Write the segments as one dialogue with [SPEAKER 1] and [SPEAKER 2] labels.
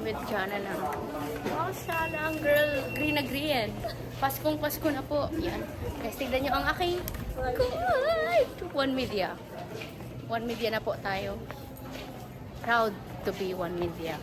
[SPEAKER 1] with Jana na. Oh, sana ang girl. Green na green. Paskong Pasko na po. Yan. Guys, tignan nyo ang aking One Media. One Media na po tayo. Proud to be One Media.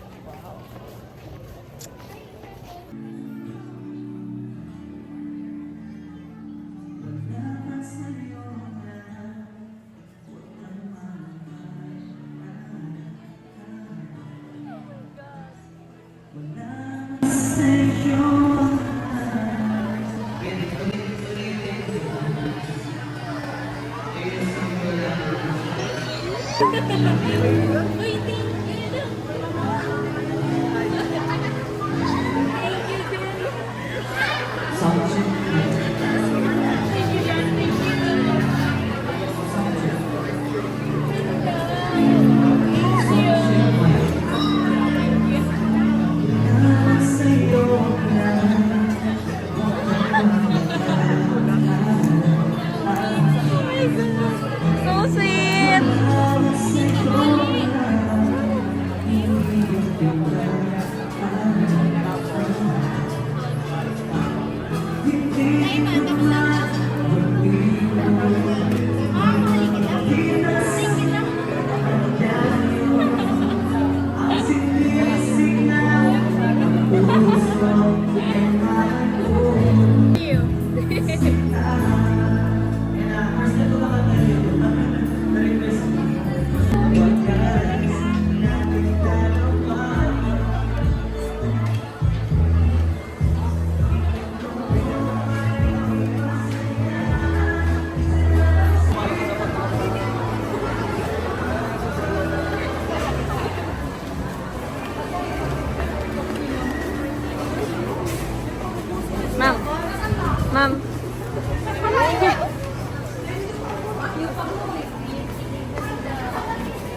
[SPEAKER 1] Ma'am.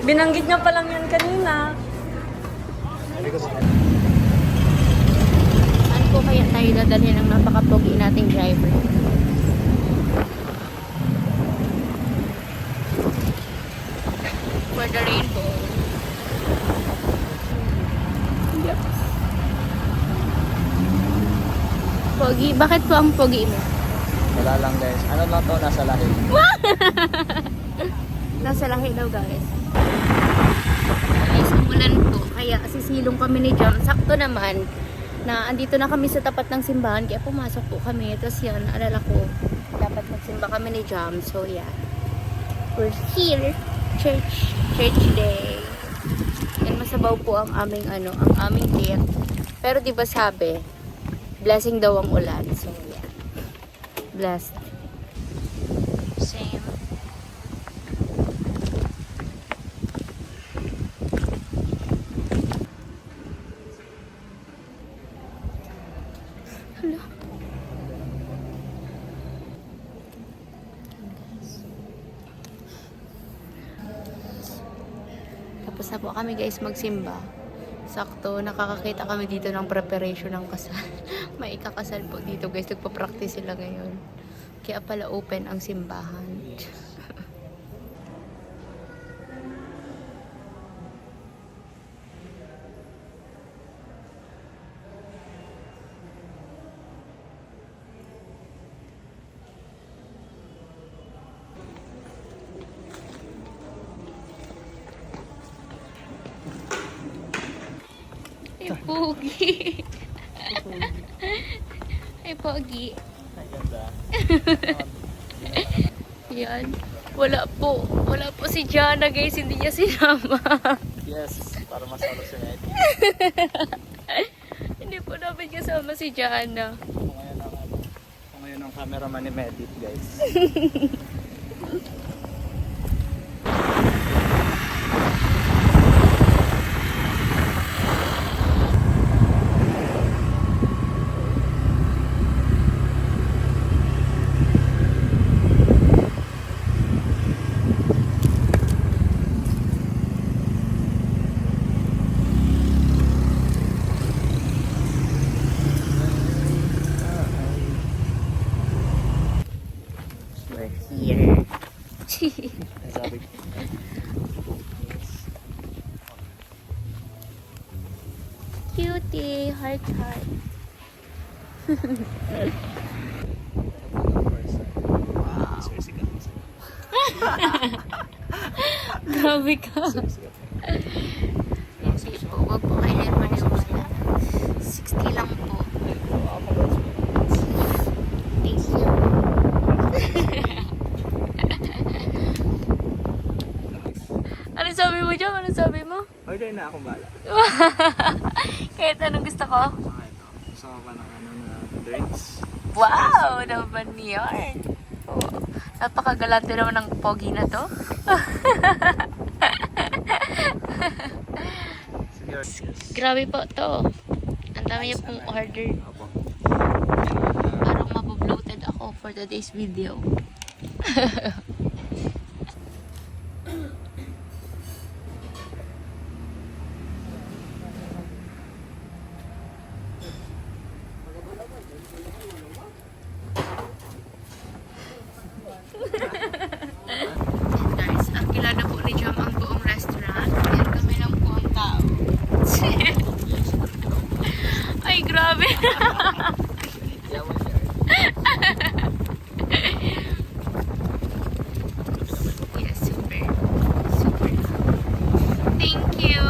[SPEAKER 1] Binanggit niya pa lang yan kanina. Saan po kaya tayo dadalhin ng napaka-pogi nating driver? For the rainbow. Yep. Pogi, bakit po ang pogi mo?
[SPEAKER 2] Wala lang guys. Ano lang to? Nasa lahi.
[SPEAKER 1] Nasa lahi daw guys. Guys, umulan po. Kaya sisilong kami ni Jam. Sakto naman na andito na kami sa tapat ng simbahan. Kaya pumasok po kami. Tapos yan, alala ko, dapat magsimba kami ni Jam. So yeah. We're here. Church day. Yan, masabaw po ang aming ang aming tent. Pero di ba sabi, blessing daw ang ulan. So, yeah. Blessed. Same. Hello. Tapos na po kami guys magsimba. Sakto, nakakakita kami dito ng preparation ng kasal. May ikakasal po dito guys. Nagpa-practice sila ngayon. Kaya pala open ang simbahan. Ay, pogi. Ay, pogi.
[SPEAKER 2] Ay, ganda.
[SPEAKER 1] Yan. Wala po si Jana guys. Hindi niya sinama.
[SPEAKER 2] Yes, para masalo si Eddie.
[SPEAKER 1] Hindi po namin kasama si Jana.
[SPEAKER 2] Kung ngayon ang cameraman ni Medit guys.
[SPEAKER 1] We're here. cutie. Heart, heart. Grabe ka. Hindi po, wag po kayo maniwala. 60 lang po. Thank you. Ano sabi mo dyan? Ano sabi mo?
[SPEAKER 2] Okay na akong bala.
[SPEAKER 1] Kahit anong gusto ko?
[SPEAKER 2] Gusto ko pa ng drinks.
[SPEAKER 1] Wow! Naman yan. Oh, napakagalante naman ng pogi na to. Grabe po to. Ang dami niya pong order. Parang mabobloated ako for today's video. Guys, ang kilala po ni Jam ang buong restaurant. Yan kami lang po ang tao. Ay, grabe. Yes, super. Super. Thank you.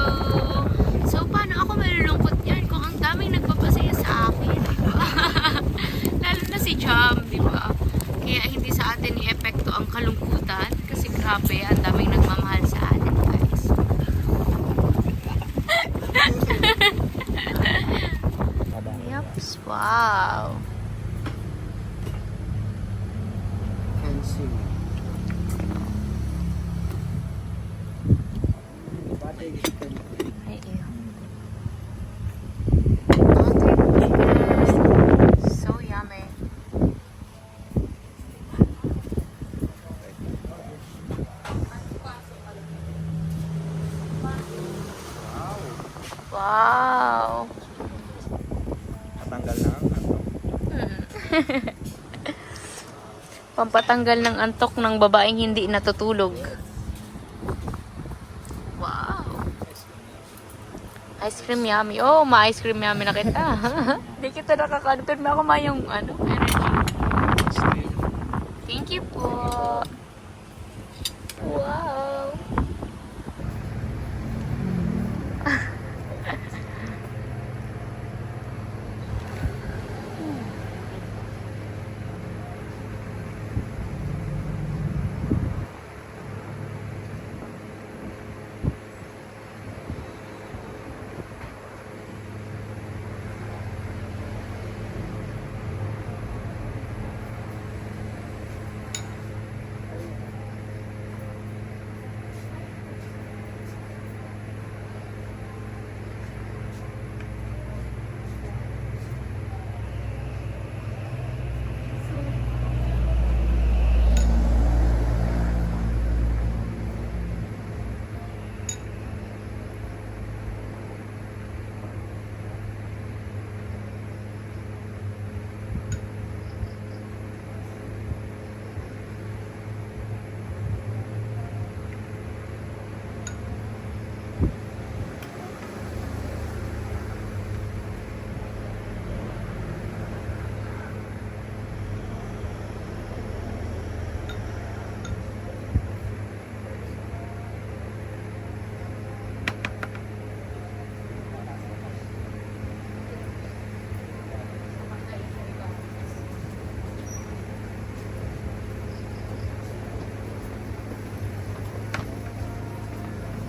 [SPEAKER 1] So, paano ako malulungkot yan kung ang daming nagpapasaya sa akin, diba? Lalo na si Jam, diba? Kaya hindi sa atin i-epekto ang kalungkutan kasi grabe, ang daming nagmamahal sa atin, guys. Yups, wow. Ay, ew. So yummy. Wow.
[SPEAKER 2] Natanggal na ang
[SPEAKER 1] Pampatanggal ng antok ng babaeng hindi natutulog. Wow. Ice cream yummy. Oh, ma-ice cream yummy na kita. Hindi kita nakaka-confirm ako yung energy. Thank you po. Wow.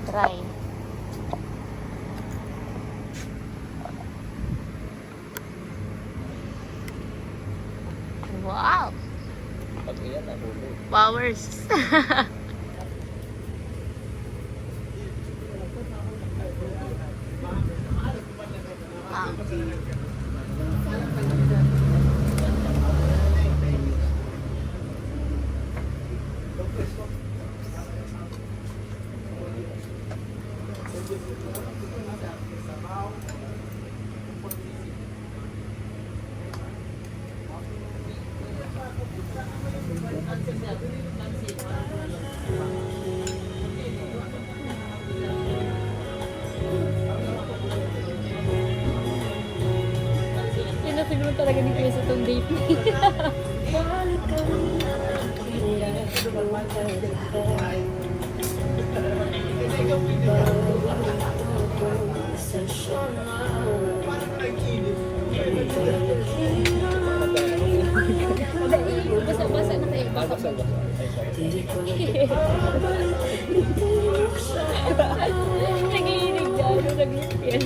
[SPEAKER 1] Try. Wow.
[SPEAKER 2] pag iyan nahulog.
[SPEAKER 1] Powers. Wow. Lasing naman talaga ni Chris itong date niya. Basa-basa na kayo.
[SPEAKER 2] Basa-basa.
[SPEAKER 1] Nagiinig dyan. Nag-iipin.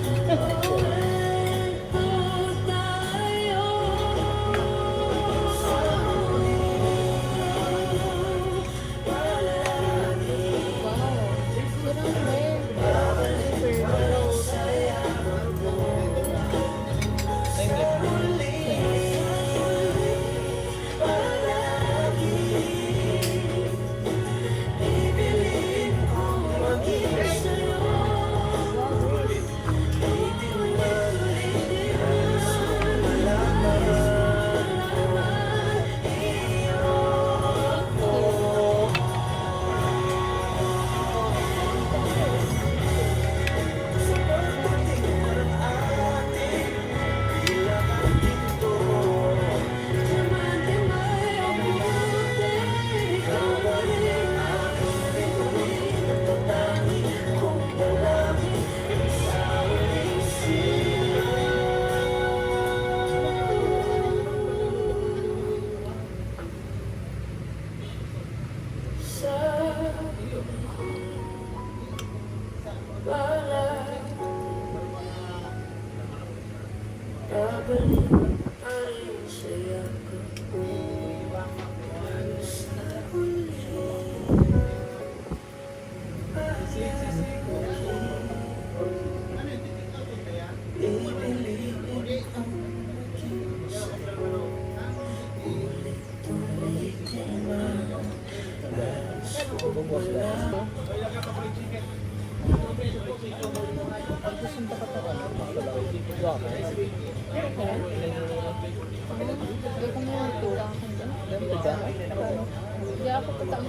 [SPEAKER 1] Hindi ako patang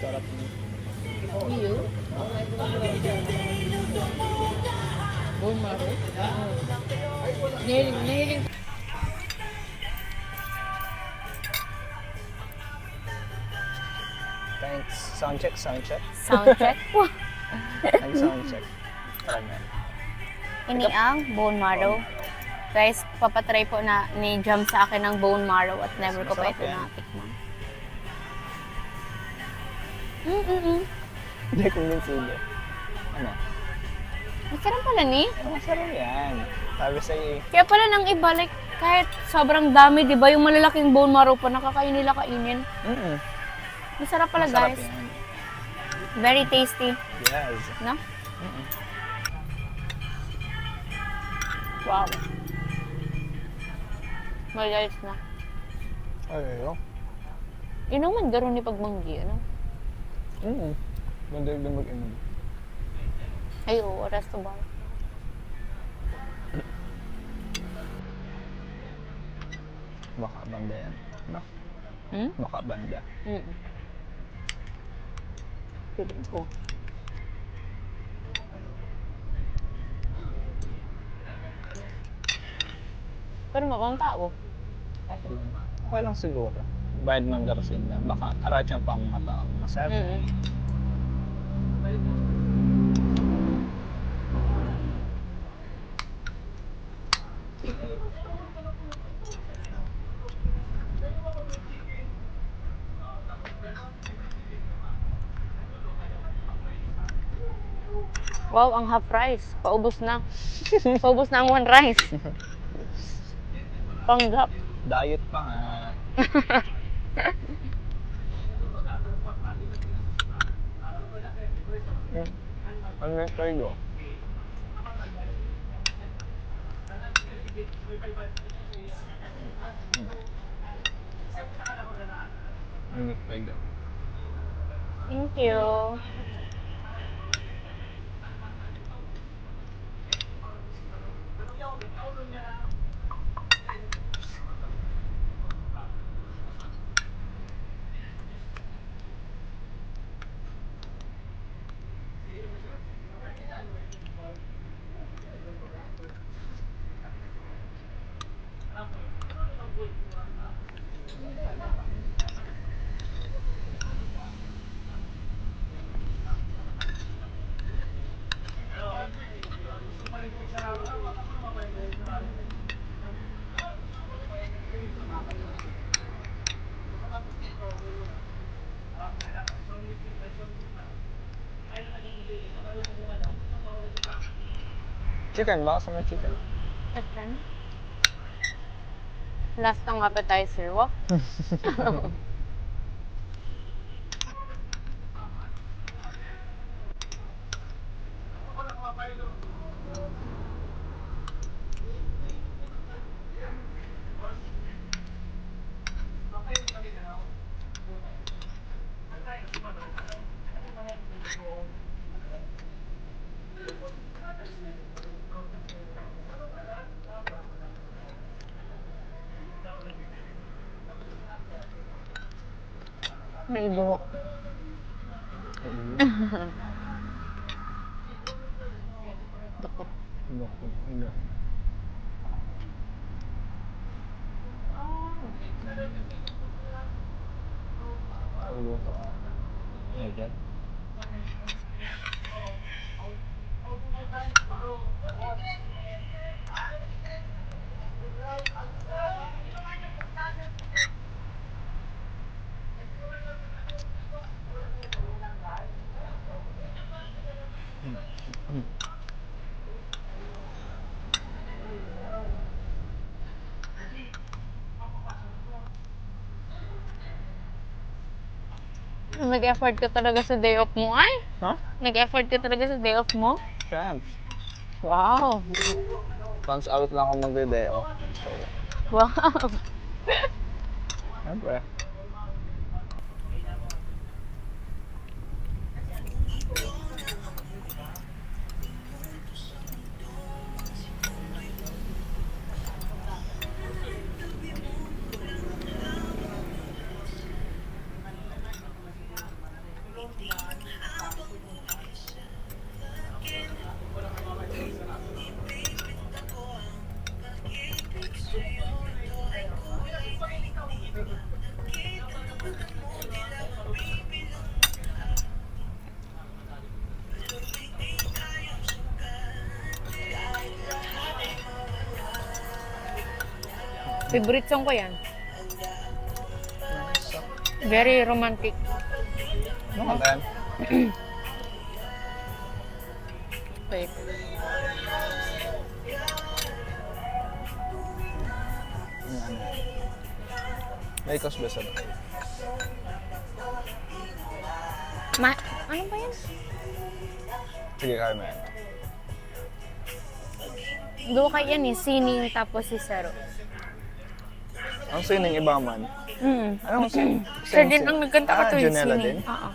[SPEAKER 2] Sarap.
[SPEAKER 1] iyo. Bone marrow? Nihiling.
[SPEAKER 2] Thanks. Sound check, sound check.
[SPEAKER 1] Sound check po.
[SPEAKER 2] Ay, sound check. Talaga.
[SPEAKER 1] Ini ang bone marrow. Guys, papatry po na ni Jam sa akin ng bone marrow at never ko pa
[SPEAKER 2] Masarap
[SPEAKER 1] ito
[SPEAKER 2] yan.
[SPEAKER 1] natikman.
[SPEAKER 2] Hindi kumbinsido. Ano?
[SPEAKER 1] Masarap pala ni.
[SPEAKER 2] Masarap yan. Sabi sa'yo eh.
[SPEAKER 1] Kaya pala nang iba, like, kahit sobrang dami, di ba, yung malalaking bone marrow pa, nakakain nila kainin. Masarap pala,
[SPEAKER 2] Masarap
[SPEAKER 1] guys.
[SPEAKER 2] yan.
[SPEAKER 1] Very tasty.
[SPEAKER 2] Yes.
[SPEAKER 1] No? Wow. Malayos na.
[SPEAKER 2] Ayaw.
[SPEAKER 1] Inuman garo ni pagmanggi, ano?
[SPEAKER 2] Madalig na mag-inom.
[SPEAKER 1] Ay, oo, resto bar.
[SPEAKER 2] Baka banda yan. No? Baka banda.
[SPEAKER 1] Piling ko. Pero mabang tao.
[SPEAKER 2] Okay lang siguro. Bayad ng garasin na. Baka arat yung pang mga tao. Masarap.
[SPEAKER 1] Wow, ang half rice. Paubos na. Paubos na ang one rice. Panggap.
[SPEAKER 2] Diet pa nga. Ano yung kayo? Ano yung kayo?
[SPEAKER 1] Thank you.
[SPEAKER 2] Chicken ba? Kasama chicken.
[SPEAKER 1] Chicken. Last ang appetizer, wah. May buhok. Dako.
[SPEAKER 2] Ayan.
[SPEAKER 1] Nag-effort ka talaga sa day off mo, ay?
[SPEAKER 2] Ha?
[SPEAKER 1] Nag-effort ka talaga sa day off mo?
[SPEAKER 2] Champ.
[SPEAKER 1] Wow.
[SPEAKER 2] Once out lang ako magde-deo.
[SPEAKER 1] Wow.
[SPEAKER 2] Siyempre.
[SPEAKER 1] Favorite song ko yan. Very romantic.
[SPEAKER 2] Ano ba?
[SPEAKER 1] Wait.
[SPEAKER 2] May kasbasa ba?
[SPEAKER 1] Ano ba yan?
[SPEAKER 2] Sige, kaya mo yan.
[SPEAKER 1] Duwa kay yan eh, sining tapos si Saro.
[SPEAKER 2] Ang sining iba man. Anong sining?
[SPEAKER 1] Siya din ang nagkanta ka to yung
[SPEAKER 2] Janela
[SPEAKER 1] sining.
[SPEAKER 2] din?
[SPEAKER 1] Oo.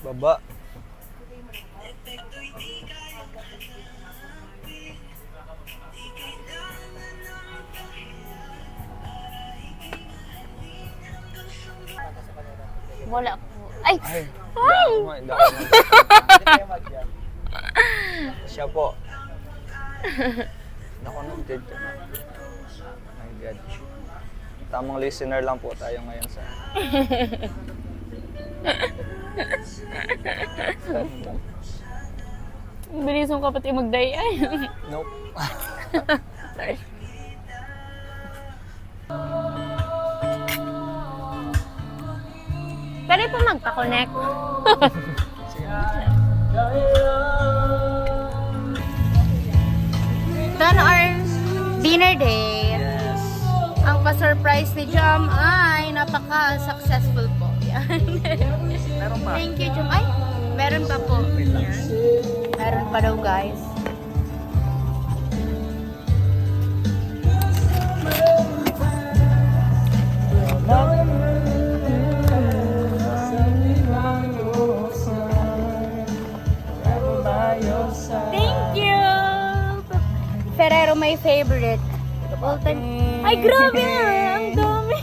[SPEAKER 2] Baba.
[SPEAKER 1] Wala po. Ay!
[SPEAKER 2] Ay!
[SPEAKER 1] Ay!
[SPEAKER 2] Hindi ako Siya po. Naku, nag-dead ka na. My God. Tamang listener lang po tayo ngayon sa...
[SPEAKER 1] Bilis mong kapatid mag-die. Ay!
[SPEAKER 2] Nope.
[SPEAKER 1] Sorry. Pwede po magpa-connect. Ito na our dinner date.
[SPEAKER 2] Yes.
[SPEAKER 1] Ang pa-surprise ni Jam ay napaka-successful po. Yan.
[SPEAKER 2] Meron pa.
[SPEAKER 1] Thank you, Jam. Ay, meron pa po. Yan. Meron pa daw, guys. Thank you! Ferrero, my favorite. All time. Ay, grabe! Ang dami!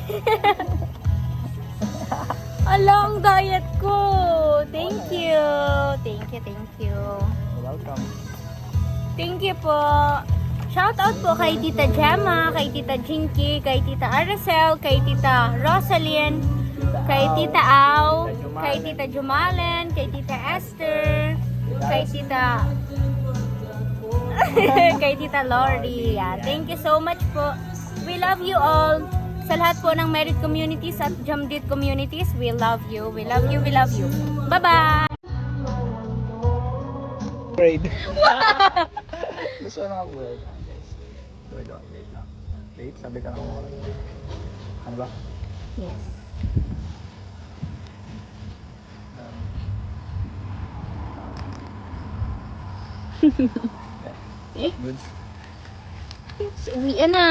[SPEAKER 1] Ala, ang diet ko! Thank you! Thank you, thank you.
[SPEAKER 2] Welcome.
[SPEAKER 1] Thank you po! Shout out po kay Tita Gemma, kay Tita Jinky, kay Tita Aracel, kay Tita Rosalyn, kay Tita Au, kay Tita Jumalen, kay Tita Esther, kay Tita Kay Tita Lori. Yeah. Thank you so much po. We love you all. Sa lahat po ng merit communities at Jamdit communities, we love you. We love you. We love you. Bye-bye!
[SPEAKER 2] Grade. Gusto na ako word. Word on. Wait lang. Wait, sabi ka ng oras. Ano ba?
[SPEAKER 1] Yes.
[SPEAKER 2] Good.
[SPEAKER 1] Uwi na.